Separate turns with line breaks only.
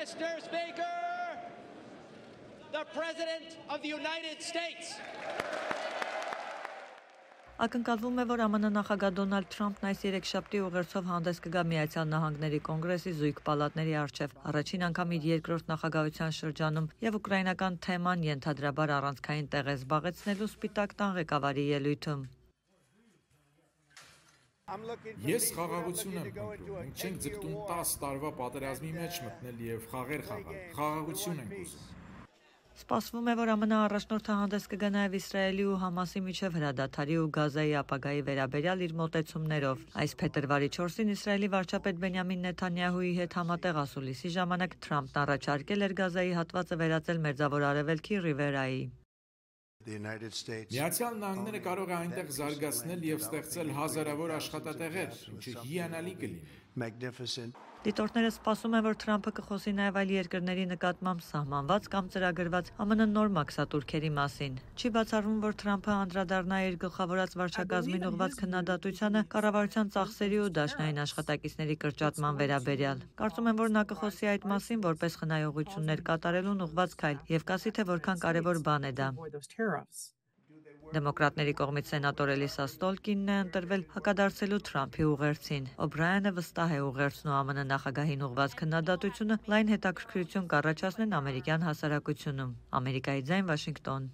Mr. Speaker, the President of the United States.
Ակնկալվում է, որ ԱՄՆ նախագահ Դոնալդ Թրամփն այս երեքշաբթի ուղերձով հանդես կգա Միացյալ Նահանգների կոնգրեսի զույգ պալատների առջև առաջին անգամ իր երկրորդ նախագահության շրջանում եւ ուկրաինական թեման ենթադրաբար առանցքային տեղ է զբաղեցնելու Սպիտակ տան ղեկավարի ելույթում։
Ես խաղաղություն եմ փնտրում, մենք չենք ձգտում 10 տարվա պատերազմի մեջ մտնել եւ խաղեր խաղալ, խաղաղություն ենք ուզում։
Սպասվում է, որ ԱՄՆ առաջնորդը հանդես կգա նաև Իսրայելի ու Համասի միջև հրադադարի ու Գազայի ապագայի վերաբերյալ իր մոտեցումներով։ Այս փետրվարի 4-ին Իսրայելի վարչապետ Բենյամին Նեթանյահուի հետ համատեղ ասուլիսի ժամանակ Թրամփն առաջարկել էր Գազայի հատվածը վերածել Մերձավոր Արևելքի Ռիվերայի։
Միացյալ Նահանգները կարող է այնտեղ զարգացնել եւ ստեղծել հազարավոր աշխատատեղեր, ինչը հիանալի կլինի։
Դիտորդները սպասում են, որ Թրամփը կխոսի նաև այլ երկրների նկատմամբ սահմանված կամ ծրագրված ԱՄՆ նոր մաքսատուրքերի մասին։ Չի բացառվում, որ Թրամփը անդրադառնա իր գլխավորած վարչակազմին ուղղված քննադատությանը կառավարության ծախսերի ու դաշնային աշխատակիցների կրճատման վերաբերյալ։ Կարծում եմ, որ նա կխոսի այդ մասին որպես խնայողություններ կատարելուն ուղղված քայլ եւ կասի, թե որքան կարեւոր բան է դա։ Դեմոկրատների կողմից սենատոր Էլիսա Ստոլկինն է ընտրվել հակադարձելու Թրամփի ուղերձին։ Օբրայանը վստահ է ուղերձն ու ԱՄՆ նախագահին ուղղված քննադատությունը լայն հետաքրքրություն կառաջացնեն ամերիկյան հասարակությունում։ Ամերիկայի ձայն, Վաշինգտոն։